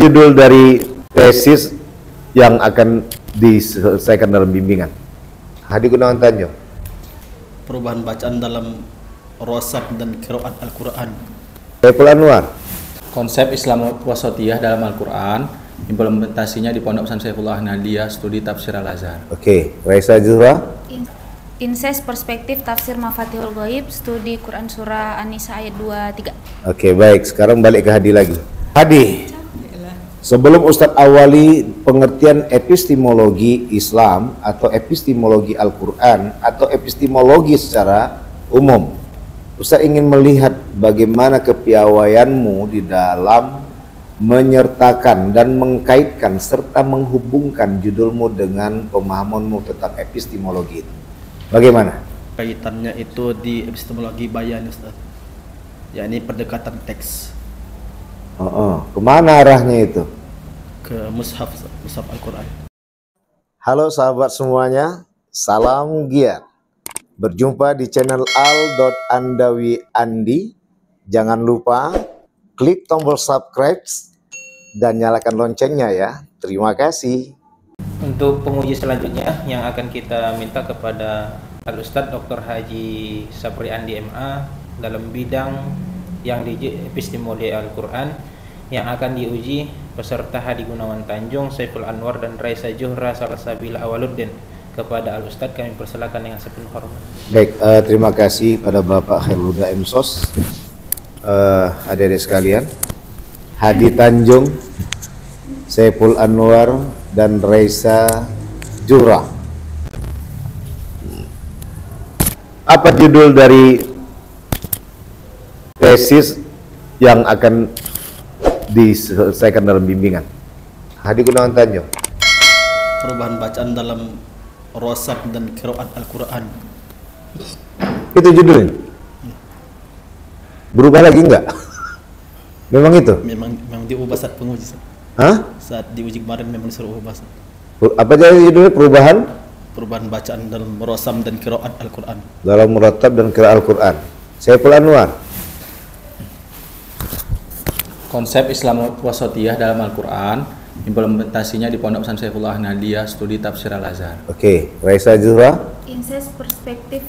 judul dari tesis yang akan diselesaikan dalam bimbingan? Hadi Gunawan Tanjung. Perubahan bacaan dalam rosab dan qiraat Al-Quran. Saiful Anwar. Konsep Islam wasatiyah dalam Al-Quran, implementasinya di Pondok Pesantren Saifullah Nahdliyah, studi tafsir Al-Azhar. Oke, Raisa Zuhra. Inses perspektif tafsir Mafatihul Ghaib, studi Quran surah An-Nisa ayat 23. Oke, baik. Sekarang balik ke Hadi lagi. Hadi, sebelum Ustadz awali pengertian epistemologi Islam atau epistemologi Al-Quran atau epistemologi secara umum, Ustadz ingin melihat bagaimana kepiawaianmu di dalam menyertakan dan mengkaitkan serta menghubungkan judulmu dengan pemahamanmu tentang epistemologi itu. Bagaimana? Kaitannya itu di epistemologi bayan, Ustaz. Yakni pendekatan teks. Kemana arahnya itu? Ke mushaf Al-Quran. Halo sahabat semuanya, salam giat. Berjumpa di channel al.andawi.andi. Jangan lupa klik tombol subscribe dan nyalakan loncengnya ya. Terima kasih. Untuk penguji selanjutnya yang akan kita minta kepada Al-Ustadz Dr. Haji Sapri Andi MA dalam bidang yang diuji epistemologi Al-Quran, yang akan diuji peserta Hadi Gunawan Tanjung, Saiful Anwar dan Raisa Zuhra Salsabila Awaluddin. Kepada Al-Ustadz kami persilakan dengan sepenuh hormat. Baik, terima kasih pada Bapak Khairul Huda MSOS. Adik-adik sekalian, Hadi Tanjung, Saiful Anwar dan Raisa Zuhra. Apa judul dari tesis yang akan diselesaikan dalam bimbingan? Hadi Gunawan Tanjung. Perubahan bacaan dalam rosab dan qiraat Al-Quran. Itu judulnya? Berubah lagi enggak? Memang itu? Memang diubah saat penguji. Hah? Saat diuji kemarin memang disuruh ubah. Apa jadi judulnya? Perubahan bacaan dalam rosam dan qiraat Al-Quran. Dalam muratab dan qiraat Al-Quran. Saiful Anwar. Konsep Islam wasatiyah dalam Al-Quran, implementasinya di Pondok Pesantren Saifullah Nahdliyah, studi tafsir Al-Azhar. Oke, Raisa Zuhra. Inses perspektif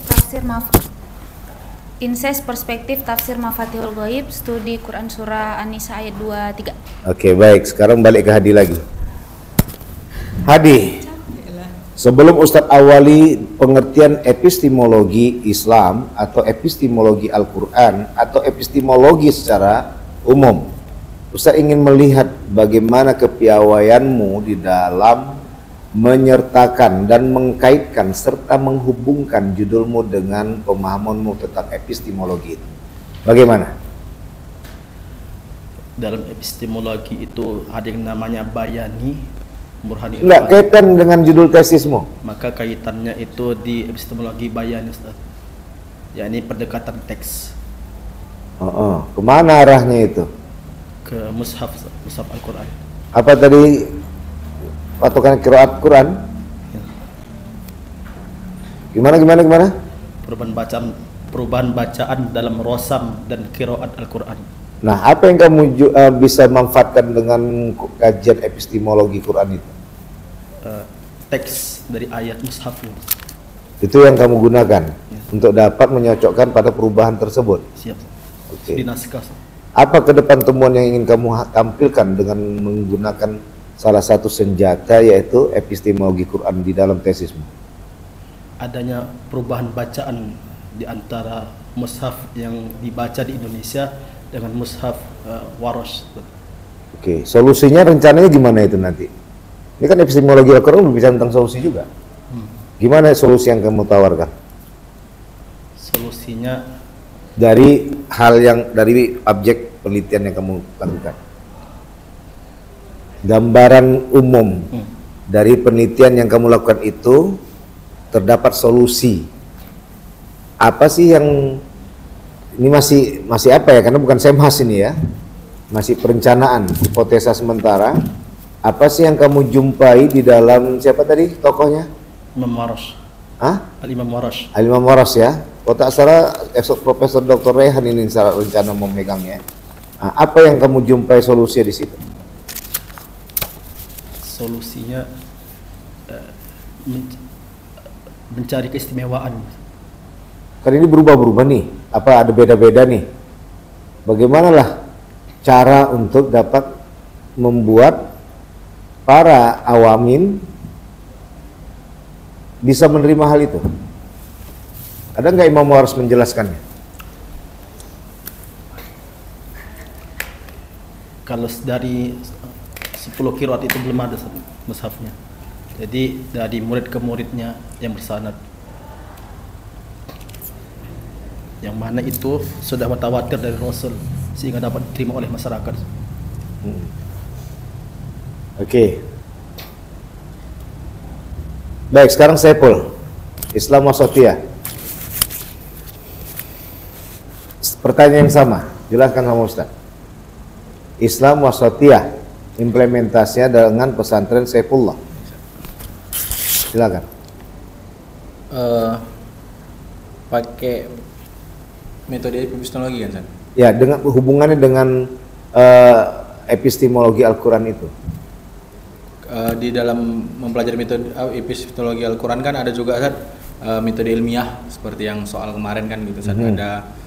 tafsir Mafatihul Ghaib, studi Quran surah An-Nisa ayat 23. Oke, baik. Sekarang balik ke Hadi lagi. Hadi, sebelum Ustadz awali pengertian epistemologi Islam atau epistemologi Al-Quran atau epistemologi secara umum, Ustadz ingin melihat bagaimana kepiawaianmu di dalam menyertakan dan mengkaitkan serta menghubungkan judulmu dengan pemahamanmu tentang epistemologi itu. Bagaimana? Dalam epistemologi itu ada yang namanya bayani, burhani. Enggak kaitan dengan judul tesismu. Maka kaitannya itu di epistemologi bayani, Ustaz. Yakni pendekatan teks. Kemana arahnya itu? Ke mushaf Al-Quran. Apa tadi patokan qiraat Quran? Gimana? Perubahan bacaan dalam rosam dan qiraat Al-Quran. Nah, apa yang kamu bisa manfaatkan dengan kajian epistemologi Quran itu? Teks dari ayat mushaf. Itu yang kamu gunakan untuk dapat menyocokkan pada perubahan tersebut. Siap. Oke. Di naskah. Apa ke depan temuan yang ingin kamu tampilkan dengan menggunakan salah satu senjata yaitu epistemologi Quran di dalam tesismu? Adanya perubahan bacaan di antara mushaf yang dibaca di Indonesia dengan mushaf Warosh. Oke, solusinya rencananya gimana itu nanti? Ini kan epistemologi Al-Quran berbicara tentang solusi juga. Gimana solusi yang kamu tawarkan? Solusinya Dari objek penelitian yang kamu lakukan. Gambaran umum dari penelitian yang kamu lakukan itu terdapat solusi. Apa sih yang ini masih apa ya? Karena bukan semhas ini ya. Masih perencanaan, hipotesa sementara. Apa sih yang kamu jumpai di dalam siapa tadi tokohnya? Imam Warosh. Al-Imam Warosh. Al-Imam Warosh ya. Kalau tak salah, Profesor Dr. Rehan ini secara rencana memegangnya. Nah, apa yang kamu jumpai solusinya di situ? solusinya mencari keistimewaan. Kan ini berubah-berubah nih, apa ada beda-beda nih? Bagaimanalah cara untuk dapat membuat para awamin bisa menerima hal itu? Ada nggak Imam harus menjelaskannya? Kalau dari 10 qiraat itu belum ada mushafnya. Jadi dari murid ke muridnya yang bersanad. Yang mana itu sudah mutawatir dari Rasul sehingga dapat diterima oleh masyarakat. Oke. Baik, sekarang Saiful, Islam wasatiyah. Pertanyaan yang sama, jelaskan sama Ustaz. Islam wasatiyah, implementasinya dengan pesantren Saifullah. Silakan. Pakai metode epistemologi kan, San? Ya, dengan hubungannya dengan epistemologi Al-Quran itu. Di dalam mempelajari metode epistemologi Al-Quran kan ada juga, San, metode ilmiah seperti yang soal kemarin kan gitu, San. Ada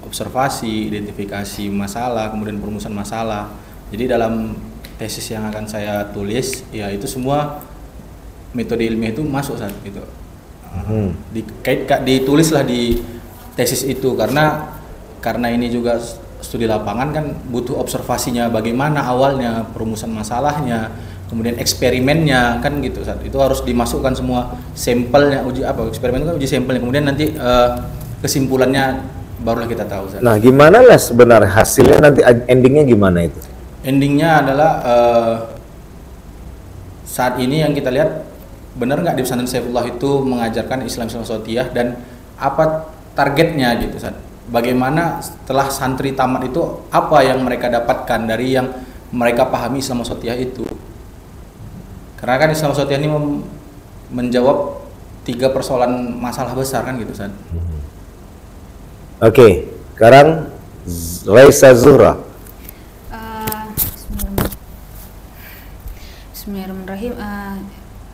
observasi, identifikasi masalah, kemudian perumusan masalah. Jadi dalam tesis yang akan saya tulis, ya itu semua metode ilmiah itu masuk, San, gitu. Ditulislah di tesis itu karena ini juga studi lapangan kan butuh observasinya, bagaimana awalnya perumusan masalahnya, kemudian eksperimennya kan gitu, Saat itu harus dimasukkan semua sampelnya, eksperimen itu kan uji sampelnya, kemudian nanti kesimpulannya barulah kita tahu, Saat. Nah, gimana lah sebenarnya hasilnya, nanti endingnya gimana itu? Endingnya adalah saat ini yang kita lihat, benar nggak di pesantren Saifullah itu mengajarkan Islam wasatiyah dan apa targetnya gitu, San. Bagaimana setelah santri tamat itu apa yang mereka dapatkan dari yang mereka pahami Islam wasatiyah itu? Karena kan Islam wasatiyah ini menjawab 3 persoalan masalah besar kan gitu, San. Oke, sekarang Raisa Zuhra. Bismillahirrahmanirrahim.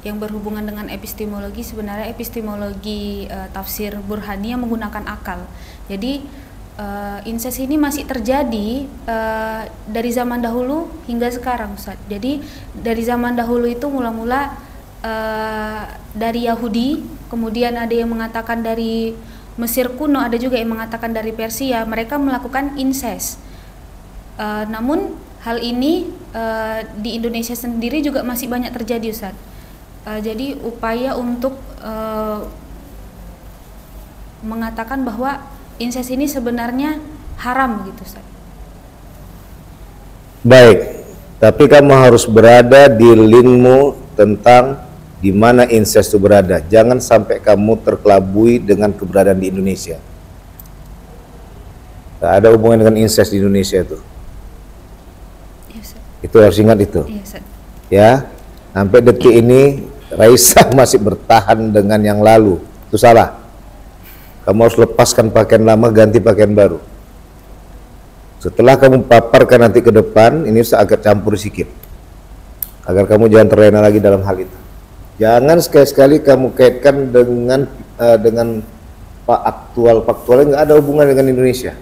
Yang berhubungan dengan epistemologi, sebenarnya epistemologi tafsir Burhani yang menggunakan akal. Jadi incest ini masih terjadi dari zaman dahulu hingga sekarang, Ustaz. Jadi dari zaman dahulu itu mula-mula dari Yahudi, kemudian ada yang mengatakan dari Mesir kuno, ada juga yang mengatakan dari Persia, mereka melakukan incest. Namun hal ini di Indonesia sendiri juga masih banyak terjadi, Ustaz. Jadi upaya untuk mengatakan bahwa incest ini sebenarnya haram gitu, Ustaz. Baik, tapi kamu harus berada di linkmu tentang di mana incest itu berada. Jangan sampai kamu terkelabui dengan keberadaan di Indonesia. Gak ada hubungan dengan incest di Indonesia itu. Ya, Ustaz. Itu harus ingat itu. Ya, Ustaz. Ya, sampai detik ini Raisa masih bertahan dengan yang lalu. Itu salah. Kamu harus lepaskan pakaian lama, ganti pakaian baru. Setelah kamu paparkan nanti ke depan, ini agak campur sedikit, agar kamu jangan terlena lagi dalam hal itu. Jangan sekali-sekali kamu kaitkan dengan faktualnya nggak ada hubungan dengan Indonesia.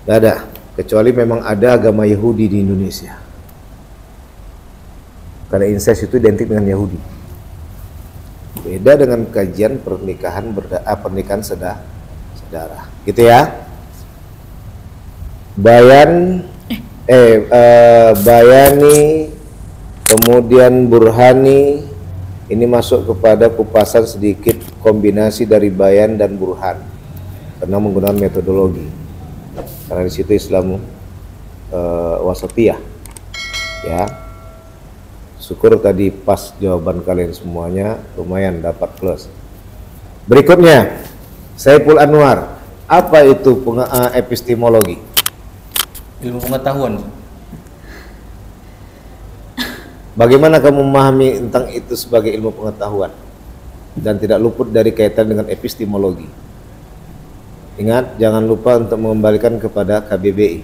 Nggak ada, kecuali memang ada agama Yahudi di Indonesia. Karena incest itu identik dengan Yahudi. Beda dengan kajian pernikahan saudara. Gitu ya. Bayani, kemudian Burhani, ini masuk kepada kupasan sedikit kombinasi dari Bayan dan Burhan karena menggunakan metodologi. Karena di situ Islam wasatiyah. Ya. Syukur tadi pas jawaban kalian semuanya, lumayan dapat plus. Berikutnya, Saiful Anwar. Apa itu epistemologi? Ilmu pengetahuan. Bagaimana kamu memahami tentang itu sebagai ilmu pengetahuan dan tidak luput dari kaitan dengan epistemologi? Ingat, jangan lupa untuk mengembalikan kepada KBBI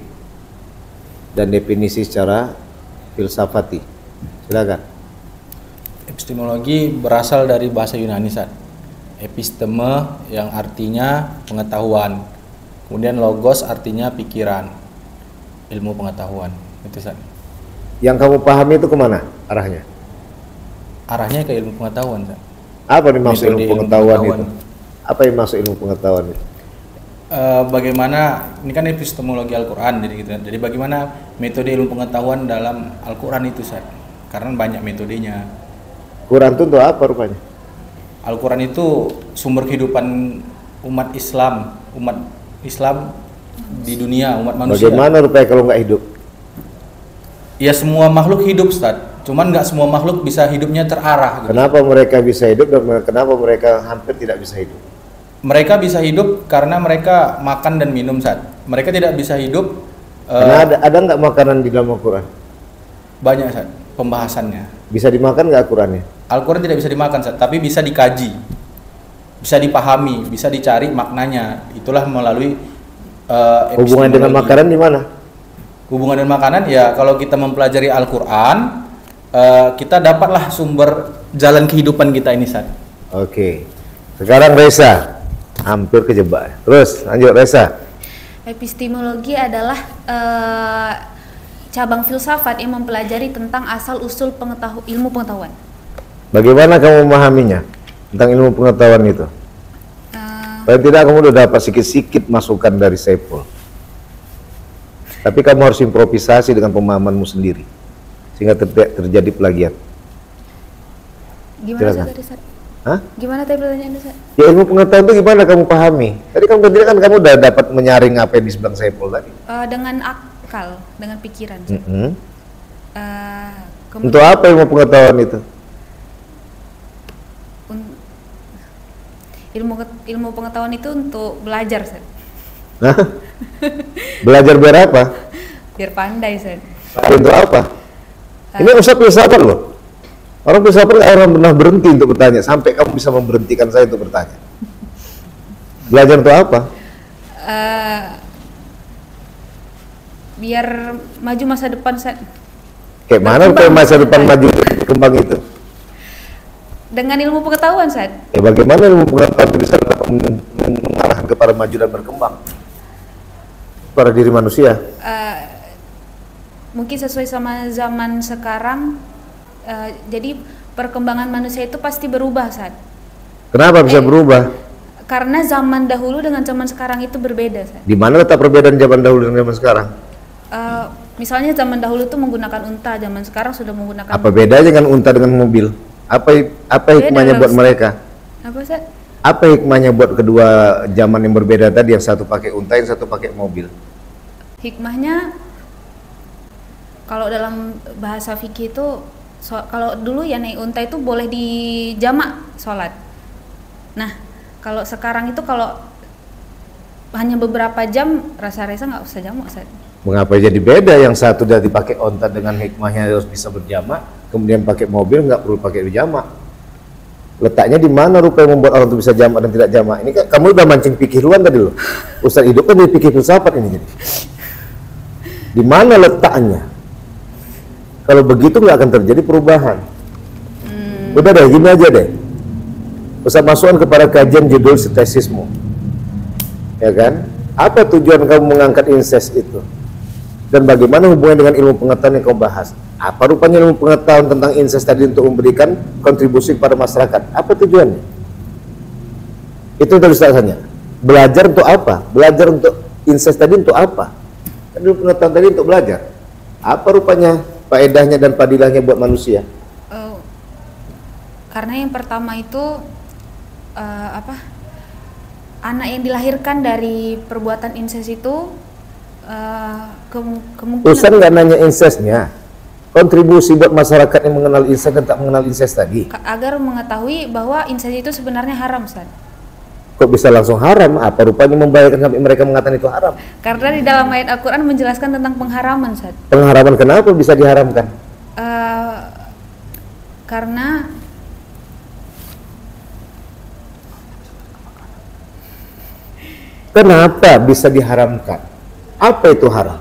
dan definisi secara filsafati. Silakan. Epistemologi berasal dari bahasa Yunani, Sat. Episteme yang artinya pengetahuan. Kemudian logos artinya pikiran, ilmu pengetahuan. Itu, Sat. Yang kamu pahami itu kemana arahnya? Arahnya ke ilmu pengetahuan, Sat. Apa yang maksud Metode ilmu pengetahuan itu? Apa yang maksud ilmu pengetahuan itu? Bagaimana, ini kan epistemologi Al-Quran, jadi gitu. Jadi bagaimana metode ilmu pengetahuan dalam Al-Quran itu, Sat. Karena banyak metodenya. Quran itu untuk apa rupanya? Al-Quran itu sumber kehidupan umat Islam di dunia, umat manusia. Bagaimana rupanya kalau nggak hidup? Ya semua makhluk hidup, Ustaz. Cuman nggak semua makhluk bisa hidupnya terarah. Gitu. Kenapa mereka bisa hidup dan kenapa mereka hampir tidak bisa hidup? Mereka bisa hidup karena mereka makan dan minum, Ustaz. Mereka tidak bisa hidup. Karena ada nggak makanan di dalam Al-Quran? Banyak, Ustaz, pembahasannya. Bisa dimakan nggak Al-Qurannya? Al-Quran tidak bisa dimakan, Ustaz, tapi bisa dikaji, bisa dipahami, bisa dicari maknanya. Itulah melalui hubungan dengan makanan di mana? Hubungan dengan makanan ya kalau kita mempelajari Al-Quran, kita dapatlah sumber jalan kehidupan kita ini, Ustaz. Oke. Sekarang Reza, hampir kejebak. Terus lanjut Reza. Epistemologi adalah cabang filsafat yang mempelajari tentang asal-usul ilmu pengetahuan. Bagaimana kamu memahaminya tentang ilmu pengetahuan itu? Paling tidak kamu udah dapat sedikit-sedikit masukan dari Saiful. Tapi kamu harus improvisasi dengan pemahamanmu sendiri sehingga terjadi plagiat. Gimana tadi, Ustaz? Hah? Gimana tadi pertanyaannya, Ustaz? Ya ilmu pengetahuan itu gimana kamu pahami? Tadi kamu tadi kan kamu udah dapat menyaring apa yang dibilang Saiful tadi. Dengan akal, dengan pikiran. Untuk apa ilmu pengetahuan itu? Ilmu pengetahuan itu untuk belajar, Ustaz. Nah, belajar biar apa? Biar pandai, Ustaz. Untuk apa? Ini Ustaz filsafat loh. Orang filsafat nggak orang pernah berhenti untuk bertanya sampai kamu bisa memberhentikan saya untuk bertanya. Belajar untuk apa? Biar maju masa depan, Ustaz. Kayak mana supaya masa depan maju berkembang itu? Dengan ilmu pengetahuan, Ustaz. Ya bagaimana ilmu pengetahuan itu bisa mengarahkan kepada maju dan berkembang pada diri manusia? Mungkin sesuai sama zaman sekarang. Jadi perkembangan manusia itu pasti berubah, Ustaz. Kenapa bisa berubah? Karena zaman dahulu dengan zaman sekarang itu berbeda, Ustaz. Di mana letak perbedaan zaman dahulu dengan zaman sekarang? Misalnya zaman dahulu itu menggunakan unta, zaman sekarang sudah menggunakan. Apa bedanya dengan unta dengan mobil? Apa hikmahnya buat mereka? Apa, Ustaz? Apa hikmahnya buat kedua zaman yang berbeda tadi, yang satu pakai unta, yang satu pakai mobil? Hikmahnya kalau dalam bahasa fikih itu kalau dulu ya naik unta itu boleh dijamak sholat. Nah, kalau sekarang itu kalau hanya beberapa jam rasa-rasa nggak usah jamak, Ustaz. Mengapa jadi beda? Yang satu udah dipakai onta dengan hikmahnya harus bisa berjamaah, kemudian pakai mobil nggak perlu pakai berjamaah. Letaknya di mana rupanya membuat orang itu bisa jamaah dan tidak jamaah? Ini kan kamu udah mancing pikiran tadi loh. Ustaz hidup kan dari pikir filsafat ini jadi. Di mana letaknya? Kalau begitu nggak akan terjadi perubahan. Udah deh, gini aja deh. Ustaz masukkan kepada kajian judul sintesismu. Ya kan? Apa tujuan kamu mengangkat incest itu? Dan bagaimana hubungannya dengan ilmu pengetahuan yang kau bahas? Apa rupanya ilmu pengetahuan tentang incest tadi untuk memberikan kontribusi kepada masyarakat? Apa tujuannya? Itu terus tanya. Belajar untuk apa? Belajar untuk incest tadi untuk apa? Kan ilmu pengetahuan tadi untuk belajar. Apa rupanya faedahnya dan padilahnya buat manusia? Karena yang pertama itu anak yang dilahirkan dari perbuatan incest itu kemungkinan. Ustaz nggak nanya incestnya, kontribusi buat masyarakat yang mengenal incest dan tak mengenal incest tadi. Agar mengetahui bahwa incest itu sebenarnya haram, Ustaz. Kok bisa langsung haram? Apa rupanya membahayakan sampai mereka mengatakan itu haram? Karena di dalam ayat Al-Quran menjelaskan tentang pengharaman, Ustaz. Pengharaman kenapa bisa diharamkan? Karena kenapa bisa diharamkan? Apa itu haram?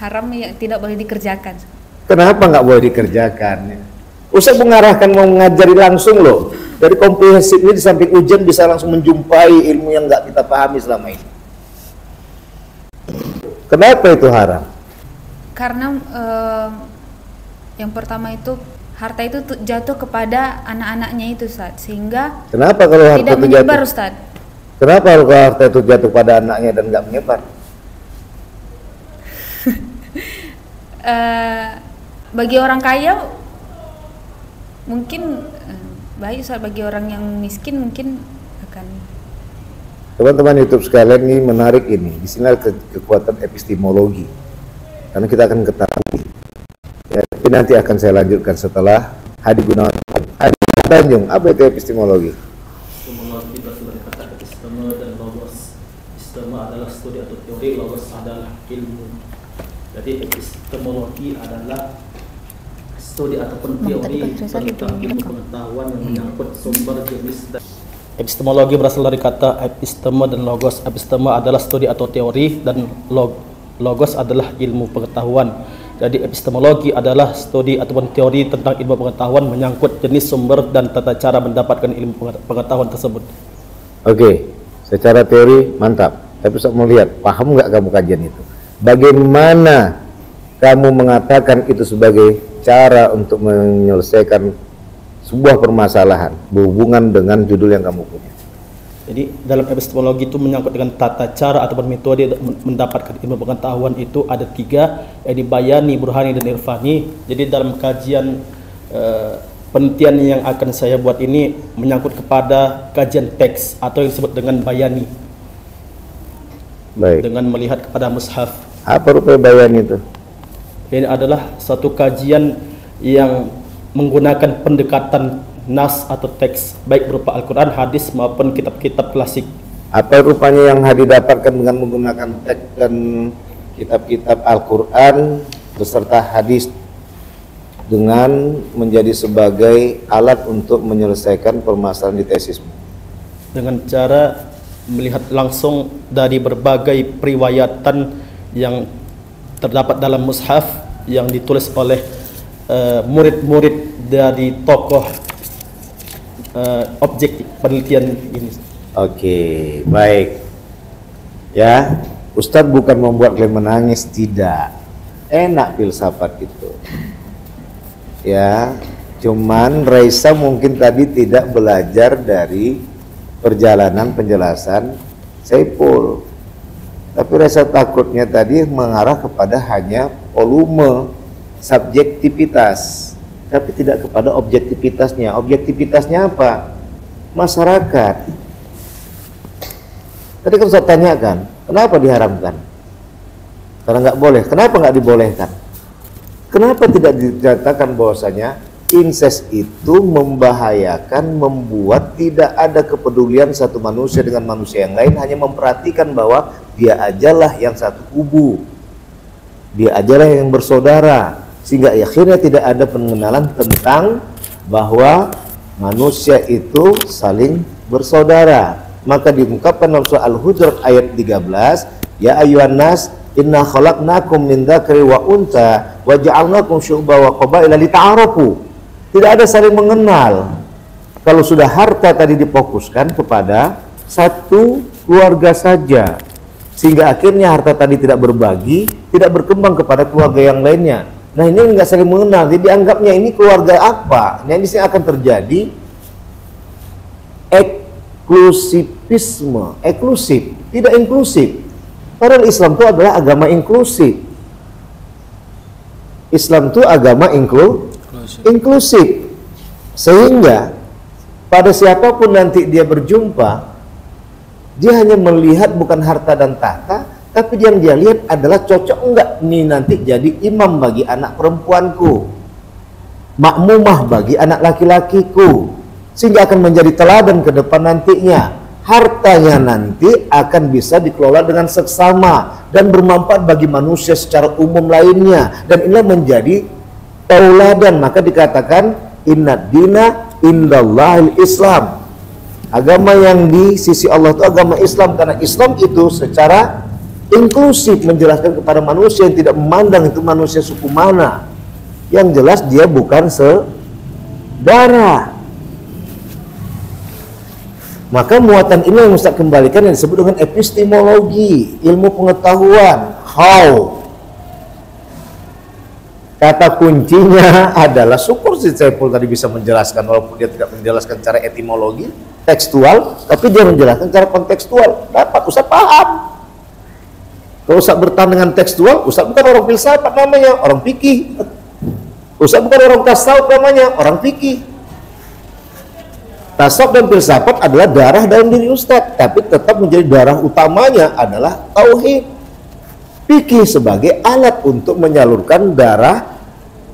haram yang tidak boleh dikerjakan. Kenapa nggak boleh dikerjakan? Ustaz mengarahkan mau mengajari langsung loh. Dari komprehensif ini di samping ujian bisa langsung menjumpai ilmu yang nggak kita pahami selama ini. Kenapa itu haram? Karena yang pertama itu harta itu jatuh kepada anak-anaknya itu, Ustaz, sehingga Kenapa kalau harta tidak itu menyebar, jatuh? Ustaz. Kenapa kalau harta itu jatuh pada anaknya dan nggak menyebar? Bagi orang kaya mungkin baik, Ustaz. Bagi orang yang miskin mungkin akan. Teman-teman YouTube sekalian, ini menarik ini. Di sini ada kekuatan epistemologi. Karena kita akan ketahui. Ya, tapi nanti akan saya lanjutkan setelah Hadi Gunawan. Hadi Tanjung, apa itu epistemologi? Epistemologi berasal dari kata episteme dan logos. Episteme adalah studi atau teori, logos adalah ilmu. Jadi epistemologi adalah studi ataupun teori tentang ilmu pengetahuan yang menyangkut sumber jenis dan epistemologi berasal dari kata episteme dan logos. Episteme adalah studi atau teori dan logos adalah ilmu pengetahuan. Jadi epistemologi adalah studi ataupun teori tentang ilmu pengetahuan menyangkut jenis sumber dan tata cara mendapatkan ilmu pengetahuan tersebut. Oke, secara teori mantap. Tapi saya mau lihat, paham nggak kamu kajian itu? Bagaimana kamu mengatakan itu sebagai cara untuk menyelesaikan sebuah permasalahan berhubungan dengan judul yang kamu punya? Jadi dalam epistemologi itu menyangkut dengan tata cara ataupun metode mendapatkan ilmu pengetahuan itu ada 3, yaitu bayani, burhani, dan irfani. Jadi dalam kajian penelitian yang akan saya buat ini menyangkut kepada kajian teks atau yang disebut dengan bayani. Baik. Dengan melihat kepada mushaf. Apa rupanya bayani itu? Ini adalah satu kajian yang menggunakan pendekatan nas atau teks, baik berupa Al-Quran, hadis maupun kitab-kitab klasik. Apa rupanya yang Hadi dapatkan dengan menggunakan teks dan kitab-kitab Al-Quran beserta hadis dengan menjadi sebagai alat untuk menyelesaikan permasalahan di tesismu? Dengan cara melihat langsung dari berbagai periwayatan yang terdapat dalam mushaf yang ditulis oleh murid-murid dari tokoh objek penelitian ini. Oke, baik. Ya, Ustadz bukan membuat kalian menangis, tidak. Enak filsafat itu. Ya, cuman Raisa mungkin tadi tidak belajar dari perjalanan penjelasan Saiful. Tapi Raisa takutnya tadi mengarah kepada hanya volume subjektivitas, tapi tidak kepada objektivitasnya. Objektivitasnya apa? Masyarakat. Tadi kan saya tanyakan, kenapa diharamkan? Karena nggak boleh. Kenapa nggak dibolehkan? Kenapa tidak dikatakan bahwasanya incest itu membahayakan, membuat tidak ada kepedulian satu manusia dengan manusia yang lain, hanya memperhatikan bahwa dia ajalah yang satu kubu, dia ajalah yang bersaudara, sehingga akhirnya tidak ada pengenalan tentang bahwa manusia itu saling bersaudara. Maka diungkapkan dalam surah Al-Hujurat ayat 13, ya ayyuhan nas inna khalaqnakum min dzakari wa untha wa ja'alnakum syu'uban wa qabaila lita'arafu. Tidak ada saling mengenal. Kalau sudah harta tadi difokuskan kepada satu keluarga saja, sehingga akhirnya harta tadi tidak berbagi, tidak berkembang kepada keluarga yang lainnya. Nah, ini nggak saling mengenal, jadi dianggapnya ini keluarga apa? Nah, ini akan terjadi eksklusivisme, eksklusif, tidak inklusif. Padahal Islam itu adalah agama inklusif. Islam itu agama inklusif. Sehingga pada siapapun nanti dia berjumpa, dia hanya melihat bukan harta dan tahta, tapi yang dia lihat adalah cocok enggak nih nanti jadi imam bagi anak perempuanku, makmumah bagi anak laki-lakiku, sehingga akan menjadi teladan ke depan nantinya. Hartanya nanti akan bisa dikelola dengan seksama dan bermanfaat bagi manusia secara umum lainnya, dan inilah menjadi tauladan. Maka dikatakan innad dina indallahil Islam, agama yang di sisi Allah itu agama Islam, karena Islam itu secara inklusif, menjelaskan kepada manusia yang tidak memandang itu manusia suku mana. Yang jelas dia bukan saudara. Maka muatan ini yang Ustaz kembalikan yang disebut dengan epistemologi, ilmu pengetahuan. How? Kata kuncinya adalah, syukur si Saiful tadi bisa menjelaskan, walaupun dia tidak menjelaskan cara etimologi, tekstual, tapi dia menjelaskan cara kontekstual. Dapat Ustaz paham. Kalau Ustaz bertahan dengan tekstual, Ustaz bukan orang filsafat namanya, orang fikih. Ustaz bukan orang tasawuf namanya, orang fikih. Tasawuf dan filsafat adalah darah dalam diri Ustaz, tapi tetap menjadi darah utamanya adalah tauhid. Fikih sebagai alat untuk menyalurkan darah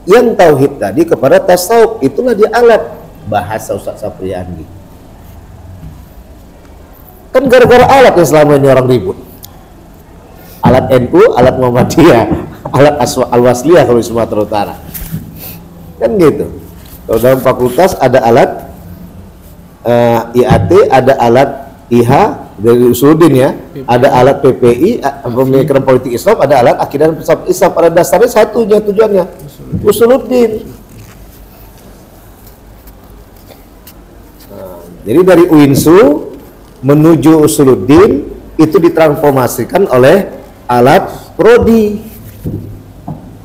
yang tauhid tadi kepada tasawuf, itulah dia alat. Bahasa Ustaz Sapriandi. Kan gara-gara alat yang selama ini orang ribut. Alat NU, alat Muhammadiyah, alat Al-Wasliyah kalau di Sumatera Utara. Kan gitu. Kalau dalam fakultas ada alat IAT, ada alat IH dari Usuluddin ya, ada alat PPI, pemikiran politik Islam, ada alat akidah dan filsafat Islam. Pada dasarnya satunya tujuannya Usuluddin. Jadi dari UINSU menuju Usuluddin itu ditransformasikan oleh alat prodi.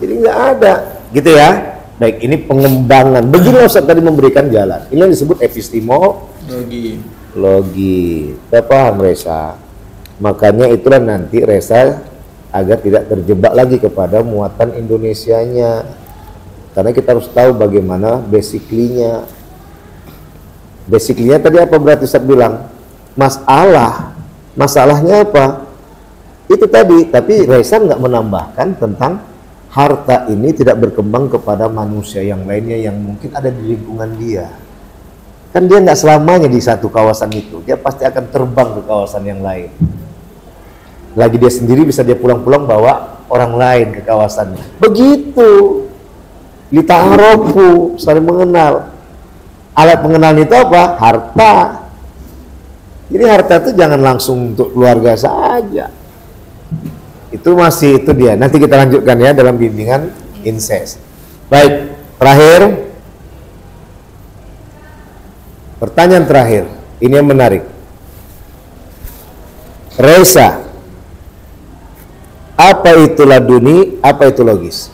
Jadi nggak ada, gitu ya. Baik, ini pengembangan. Beginilah Ustaz tadi memberikan jalan. Ini yang disebut epistemologi. Kita paham Reza. Makanya itulah nanti Reza agar tidak terjebak lagi kepada muatan Indonesianya. Karena kita harus tahu bagaimana basically-nya. Basically-nya tadi apa berarti Ustaz bilang? Masalahnya apa? Itu tadi, tapi Reza nggak menambahkan tentang harta ini tidak berkembang kepada manusia yang lainnya yang mungkin ada di lingkungan dia. Kan dia nggak selamanya di satu kawasan itu, dia pasti akan terbang ke kawasan yang lain. Lagi dia sendiri bisa dia pulang-pulang bawa orang lain ke kawasannya. Begitu. Lita'arofu, saling mengenal. Alat pengenalan itu apa? Harta. Jadi harta itu jangan langsung untuk keluarga saja. Itu masih itu dia. Nanti kita lanjutkan ya dalam bimbingan incest. Baik, terakhir. Pertanyaan terakhir. Ini yang menarik. Reza, apa itu laduni, apa itu logis?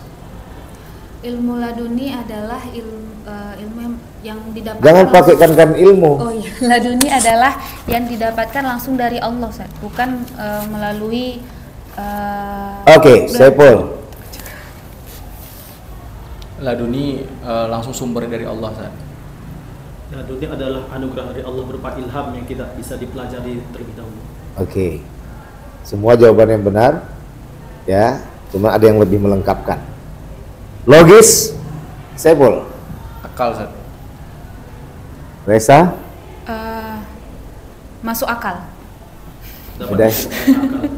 Ilmu laduni adalah ilmu yang didapatkan. Jangan pakaikan ilmu. Oh iya, laduni adalah yang didapatkan langsung dari Allah, Ustaz. Bukan melalui Oke, Saiful. Laduni langsung sumber dari Allah, Ustaz. Laduni adalah anugerah dari Allah berupa ilham yang tidak bisa dipelajari terlebih dahulu. Oke. Semua jawaban yang benar. Ya, cuma ada yang lebih melengkapkan. Logis, Saiful. Akal, Ustaz. Reza? masuk akal. Udah. Akal.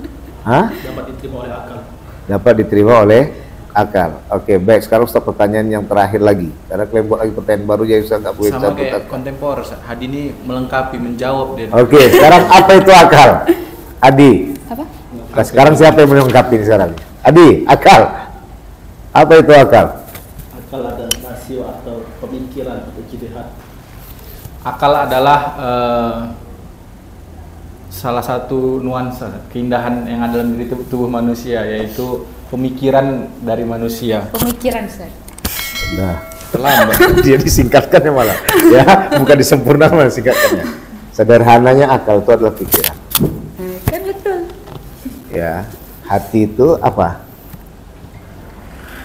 Hah? Dapat diterima oleh akal. Dapat diterima oleh akal. Oke, baik. Sekarang Ustaz pertanyaan yang terakhir lagi. Karena kalian buat lagi pertanyaan baru jadi Ustaz nggak boleh Sama kayak kontemporer, Ustaz. Hadi ini melengkapi, menjawab dia. Oke, sekarang apa itu akal? Adi. Apa? Nah, sekarang siapa yang melengkapi sekarang? Adi, akal. Apa itu akal? Akal adalah rasio atau pemikiran atau ijtihad. Akal adalah salah satu nuansa keindahan yang ada dalam diri tubuh manusia, yaitu pemikiran dari manusia. Pemikiran, Ustaz. Nah, Terlambat. dia disingkatkan ya malah. Ya, bukan disempurnakan singkatannya. Sederhananya akal itu adalah pikiran. Kan betul. Ya, hati itu apa?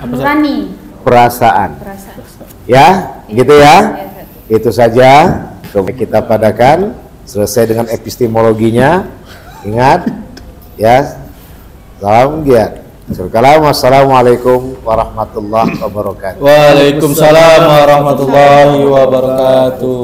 Nurani. Perasaan. Perasaan. Ya, gitu ya. Ustaz. Itu saja. Coba kita padakan. Selesai dengan epistemologinya. Ingat, ya. Salam giat. Assalamualaikum warahmatullahi wabarakatuh. Waalaikumsalam warahmatullahi wabarakatuh.